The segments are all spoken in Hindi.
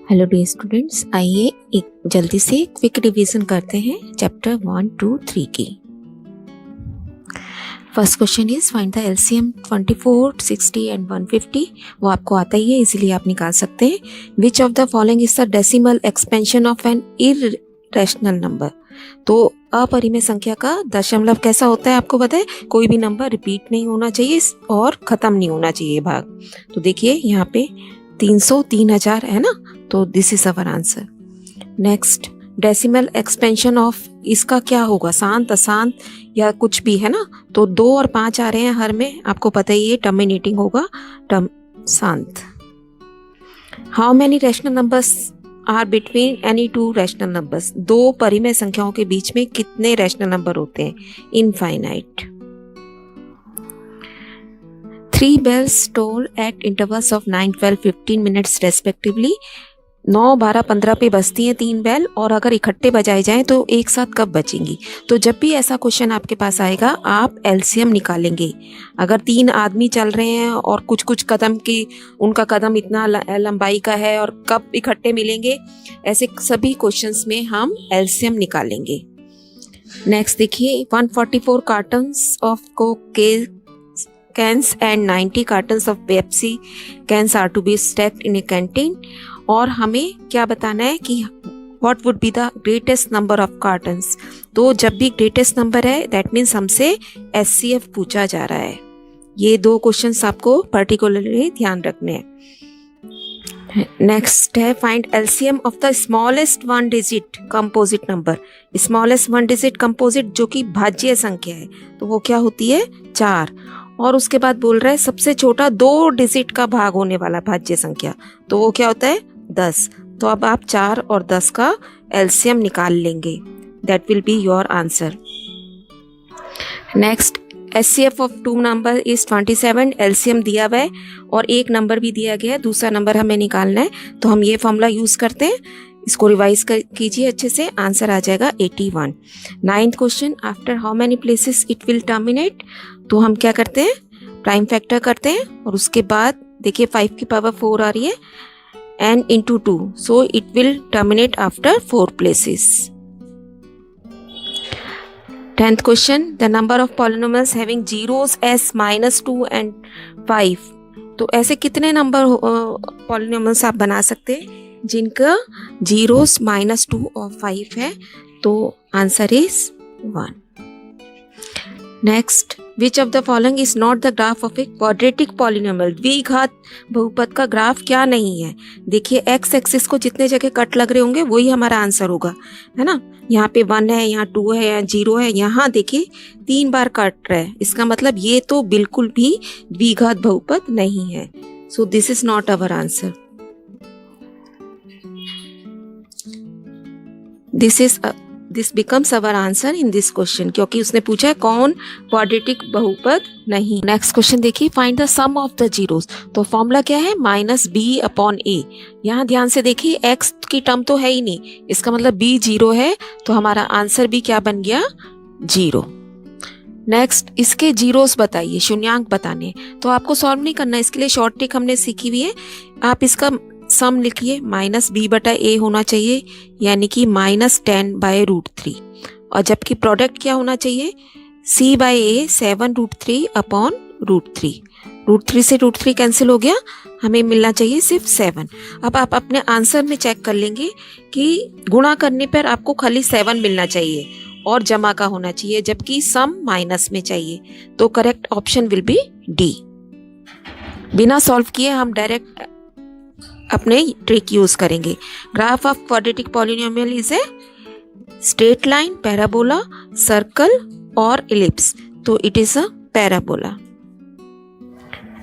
हेलो डियर स्टूडेंट्स, आइए एक जल्दी से क्विक रिवीजन करते हैं चैप्टर 1, 2, 3 की। First question is find the LCM 24, 60 and 150। वो आपको आता ही है, इसीलिए आप निकाल सकते हैं। Which of the following is the decimal expansion of an irrational number. तो अपरिमेय संख्या का दशमलव कैसा होता है आपको पता है, कोई भी नंबर रिपीट नहीं होना चाहिए और खत्म नहीं होना चाहिए भाग। तो देखिए यहाँ पे 300 3000 है ना, तो this is our answer. Next, decimal expansion of इसका क्या होगा, शांत अशांत या कुछ भी है ना। तो 2 और 5 आ रहे हैं हर में, आपको पता ही है टर्मिनेटिंग होगा टर्म शांत। How many rational numbers are between any two rational numbers. दो परिमेय संख्याओं के बीच में कितने रैशनल नंबर होते हैं, infinite. 3 bells toll at intervals of 9, 12, 15 minutes respectively। 9, 12, 15 पे बजती हैं 3 बेल, और अगर इकट्ठे बजाए जाएं तो एक साथ कब बजेंगी। तो जब भी ऐसा क्वेश्चन आपके पास आएगा आप एलसीएम निकालेंगे। अगर 3 आदमी चल रहे हैं और कुछ कुछ कदम की, उनका कदम इतना लंबाई का है और कब इकट्ठे मिलेंगे, ऐसे सभी क्वेश्चंस में हम एलसीएम निकालेंगे। नेक्स्ट देखिए, 144 cottons of Coke cans and 90 cartons of Pepsi cans are to be stacked in a canteen। और हमें क्या बताना है कि what would be the greatest number of cartons। तो जब भी greatest number है that means हमसे SCF पूछा जा रहा है। ये 2 क्वेश्चंस आपको पर्टिकुलरली ध्यान रखने हैं। नेक्स्ट है find LCM of the smallest 1 digit composite number. Smallest 1 digit composite जो कि भाज्य संख्या है, तो वो क्या होती है 4। और उसके बाद बोल रहा है सबसे छोटा 2 डिजिट का भाग होने वाला भाज्य संख्या, तो वो क्या होता है 10। तो अब आप 4 और 10 का एलसीएम निकाल लेंगे, that will be your answer. Next, HCF of 2 number is 27। LCM दिया हुआ है और एक नंबर भी दिया गया है, दूसरा नंबर हमें निकालना है, तो हम ये फॉर्मूला यूज करते हैं। इसको रिवाइज कीजिए अच्छे से, आंसर आ जाएगा 81। 9th question, after how many places it will terminate. तो हम क्या करते हैं, प्राइम फैक्टर करते हैं और उसके बाद देखिए 5 की पावर 4 आ रही है and into 2, so it will terminate after 4 places. 10th question, the number of polynomials having zeros S -2 and 5। तो ऐसे कितने नंबर पॉलिनोमियल्स आप बना सकते हैं जिनका जीरोस -2 और 5 है, तो answer is 1। Next, which of the following is not the graph of a quadratic polynomial. द्विघात बहुपद का ग्राफ क्या नहीं है। देखिए एक्स एक्सिस को जितने जगह कट लग रहे होंगे वही हमारा आंसर होगा, है ना। यहाँ पे 1 है, यहाँ 2 है, यहाँ 0 है, यहाँ देखिए 3 बार कट रहा है, इसका मतलब ये तो बिल्कुल भी द्विघात बहुपद नहीं है। So this is not our answer. This becomes our answer in this question, क्योंकि उसने पूछा है कौन क्वाड्रेटिक बहुपद नहीं। नेक्स्ट क्वेश्चन देखिए, find the sum of the zeros. तो फॉर्मूला क्या है, -b/a। यहाँ ध्यान से देखिए x की टर्म तो है ही नहीं, इसका मतलब b 0 है, तो हमारा आंसर भी क्या बन गया 0। नेक्स्ट, इसके जीरोस बताइए, शून्यांक बताने। तो आपको सॉल्व नहीं करना, इसके लिए शॉर्ट ट्रिक हमने सीखी हुई है। आप इसका सम लिखिए, -b/a होना चाहिए, यानी कि -10/√3। और जबकि प्रोडक्ट क्या होना चाहिए, c/a 7√3/√3। √3 से √3 कैंसिल हो गया, हमें मिलना चाहिए सिर्फ 7। अब आप अपने आंसर में चेक कर लेंगे कि गुणा करने पर आपको खाली 7 मिलना चाहिए और जमा का होना चाहिए, जबकि सम माइनस में चाहिए। तो correct option will be D. बिना सॉल्व किए हम डायरेक्ट अपने ट्रिक यूज करेंगे। Graph of quadratic polynomial is a straight line, parabola, circle और इलिप्स, तो it is a parabola.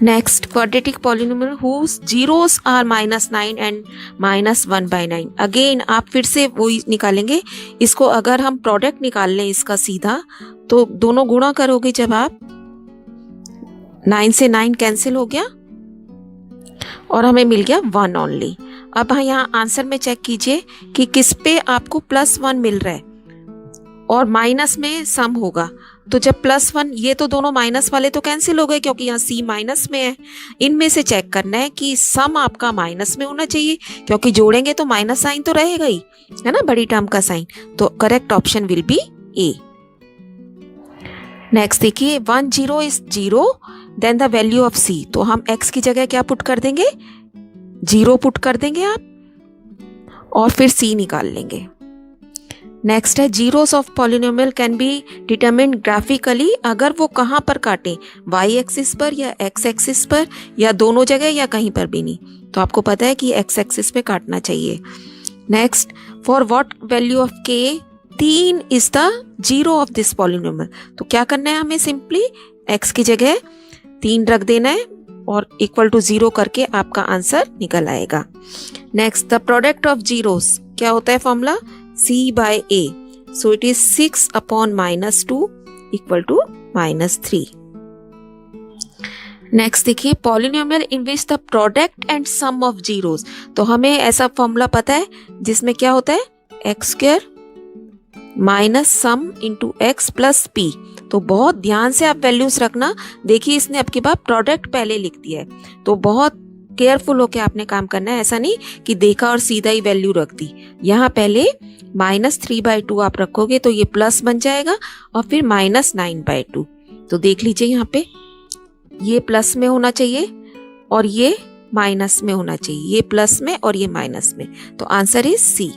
Next, quadratic polynomial whose zeros are -9 and -1/9। Again आप फिर से वही निकालेंगे। इसको अगर हम प्रोडक्ट निकाल लें इसका सीधा, तो दोनों गुणा करोगे जब आप, 9 से 9 कैंसिल हो गया और हमें मिल गया 1 ओनली। अब यहाँ आंसर में चेक कीजिए कि किस पे आपको +1 मिल रहा है और माइनस में सम होगा। तो जब +1, ये तो दोनों माइनस वाले तो कैंसिल हो गए क्योंकि यहाँ c माइनस में है। इनमें से चेक करना है कि सम आपका माइनस में होना चाहिए, क्योंकि जोड़ेंगे तो माइनस साइन तो रहेगा ही, है ना, बड़ी टर्म का साइन। तो correct option will be A. Next देखिए 1 0 is 0 then the value of c। तो हम x की जगह क्या पुट कर देंगे, 0 पुट कर देंगे आप, और फिर c निकाल लेंगे। नेक्स्ट है zeros of polynomial can be determined graphically, अगर वो कहाँ पर काटें, वाई एक्सिस पर या एक्स एक्सिस पर, या दोनों जगह, या कहीं पर भी नहीं। तो आपको पता है कि एक्स एक्सिस पे काटना चाहिए। Next, for what value of के 3 is the zero of this polynomial. तो क्या करना है हमें, सिंपली एक्स की जगह 3 रख देना है और इक्वल टू 0 करके आपका आंसर निकल आएगा। Next, the product of zeros क्या होता है formula, c by a, so it is 6 upon -2 equal to -3। Next देखिए polynomial in which the product and sum of zeros. तो हमें ऐसा फॉर्मूला पता है जिसमें क्या होता है, x² minus sum into x plus P. तो बहुत ध्यान से आप वैल्यूज रखना। देखिए इसने आपके बाद प्रोडक्ट पहले लिख दिया है, तो बहुत केयरफुल होके आपने काम करना है। ऐसा नहीं कि देखा और सीधा ही वैल्यू रख दी। यहाँ पहले -3/2 आप रखोगे तो ये प्लस बन जाएगा, और फिर -9/2। तो देख लीजिए यहाँ पे ये प्लस में होना चाहिए और ये माइनस में होना चाहिए, ये प्लस में और ये माइनस में। तो answer is C.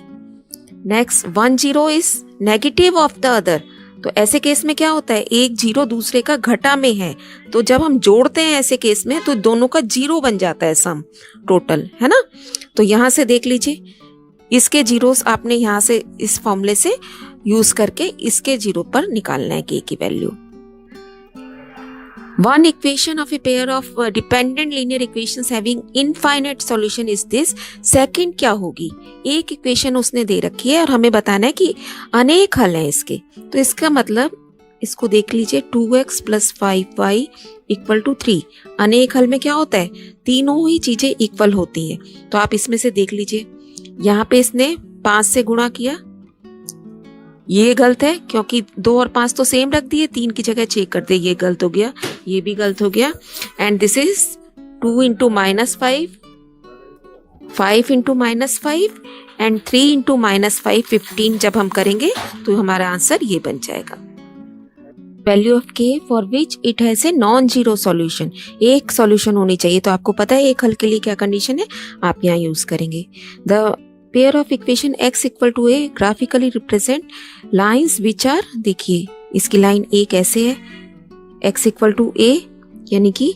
Next 1 0 is negative of the other. तो ऐसे केस में क्या होता है, एक जीरो दूसरे का घटा में है, तो जब हम जोड़ते हैं ऐसे केस में तो दोनों का 0 बन जाता है सम टोटल, है ना। तो यहाँ से देख लीजिए इसके जीरोस आपने यहाँ से इस फॉर्मूले से यूज करके इसके 0 पर निकालना है के की value. One equation of a pair of dependent linear equations having infinite solution is this। Second क्या होगी, एक इक्वेशन उसने दे रखी है और हमें बताना है कि अनेक हल हैं इसके। तो इसका मतलब इसको देख लीजिए 2x + 5y = 3। अनेक हल में क्या होता है, तीनों ही चीजें इक्वल होती हैं। तो आप इसमें से देख लीजिए, यहाँ पे इसने 5 से गुणा किया, ये गलत है क्योंकि 2 और 5 तो सेम रख दिए, 3 की जगह 6 कर दिए, ये गलत हो गया, ये भी गलत हो गया। एंड दिस इज 2 × -5, 5 × -5 एंड 3 × -5 15 जब हम करेंगे तो हमारा आंसर ये बन जाएगा। वैल्यू ऑफ के for which it has a non zero solution. एक सॉल्यूशन होनी चाहिए। तो आपको पता है एक हल के लिए क्या कंडीशन है, आप यहाँ यूज करेंगे। The pair of equation x = a graphically represent lines which are, देखिए इसकी लाइन a कैसे है, x = a यानी कि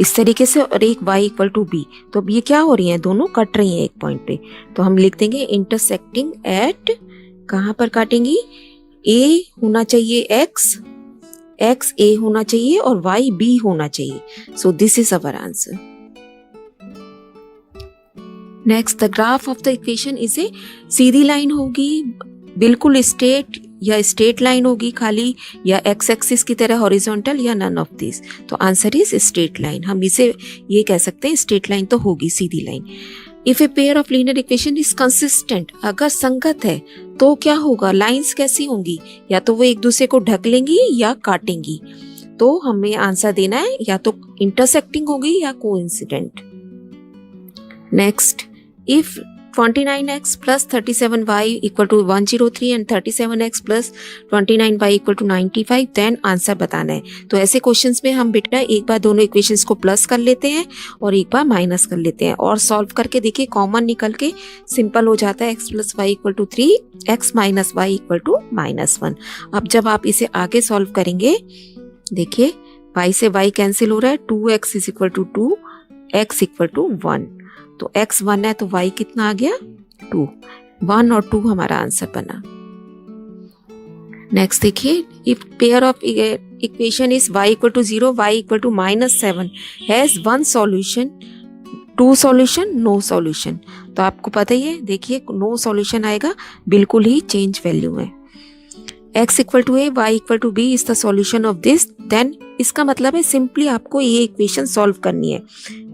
इस तरीके से, और एक y = b। तो अब ये क्या हो रही है, दोनों कट रही हैं एक पॉइंट पे। तो हम लिख देंगे इंटरसेक्टिंग एट, कहाँ पर काटेंगी, a होना चाहिए x a होना चाहिए और y b होना चाहिए। सो this is our answer. Next, the graph of the equation इसे सीधी लाइन होगी, बिल्कुल स्ट्रेट, या स्ट्रेट लाइन होगी खाली, या एक्स एक्सिस की तरह हॉरिजॉन्टल, या नन ऑफ दिस। तो आंसर इज स्ट्रेट लाइन। हम इसे ये कह सकते हैं स्ट्रेट लाइन तो होगी, सीधी line. If a pair of linear equation is consistent, अगर संगत है तो क्या होगा, लाइंस कैसी होंगी, या तो वो एक दूसरे को ढक लेंगी या काटेंगी। तो हमें आंसर देना है या तो इंटरसेक्टिंग होगी या coincident. Next, if 29x + 37y = 103 and 37x + 29y = 95, then answer बताना है। तो ऐसे क्वेश्चंस में हम बेटा एक बार दोनों इक्वेशंस को प्लस कर लेते हैं और एक बार माइनस कर लेते हैं, और सॉल्व करके देखिए कॉमन निकल के सिंपल हो जाता है। x + y = 3, x - y = -1। अब जब आप इसे आगे सॉल्व करेंगे, देखिए y से y कैंसिल हो रहा है, 2x = 2, x = 1। तो x 1 है तो y कितना आ गया, 2। 1 और 2 हमारा आंसर बना। नेक्स्ट देखिए, if pair of equation is y = 0, y = -7 has 1 solution, 2 solution, no solution. तो आपको पता ही है, देखिए नो सॉल्यूशन आएगा, बिल्कुल ही चेंज वैल्यू है। x = a, y = b is the solution of this. Then इसका मतलब है सिंपली आपको ये इक्वेशन सॉल्व करनी है।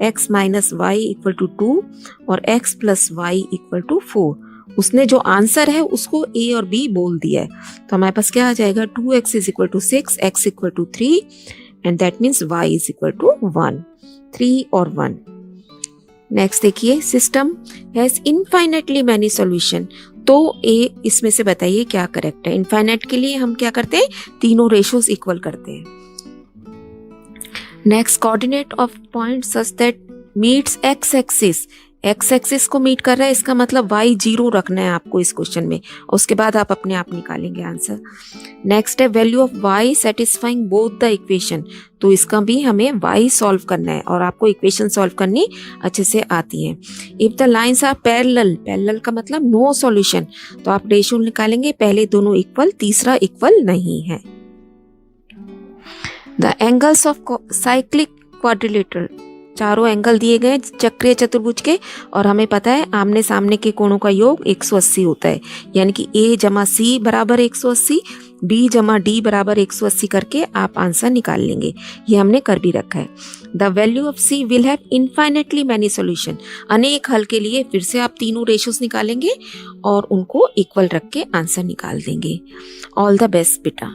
x - y = 2 और x + y = 4, उसने जो आंसर है उसको ए और बी बोल दिया है। तो हमारे पास क्या आ जाएगा, 2x is equal to 6, x equal to 3 and that means y is equal to 1, 3 और 1। नेक्स्ट देखिए, system has infinitely many solution. तो ए इसमें से बताइए क्या करेक्ट है। इनफाइनाइट के लिए हम क्या करते हैं, तीनों रेशियोज इक्वल करते हैं। Next, coordinate of point such that meets x axis. X axis को मीट कर रहा है, इसका मतलब y 0 रखना है आपको इस क्वेश्चन में, उसके बाद आप अपने आप निकालेंगे आंसर। नेक्स्ट है value of y satisfying both the equation. तो इसका भी हमें y सॉल्व करना है और आपको इक्वेशन सॉल्व करनी अच्छे से आती है। If the lines are parallel, parallel का मतलब नो सॉल्यूशन, तो आप रेशियो निकालेंगे, पहले दोनों इक्वल, तीसरा इक्वल नहीं है। The angles of cyclic quadrilateral, चारों एंगल दिए गए चक्रीय चतुर्भुज के, और हमें पता है आमने सामने के कोणों का योग 180 होता है, यानी कि a जमा c बराबर 180, b जमा d बराबर 180 करके आप आंसर निकाल लेंगे। ये हमने कर भी रखा है। The value of c will have infinitely many solution. अनेक हल के लिए फिर से आप तीनों रेशियोज निकालेंगे और उनको इक्वल रख के आंसर निकाल देंगे। ऑल द बेस्ट बेटा।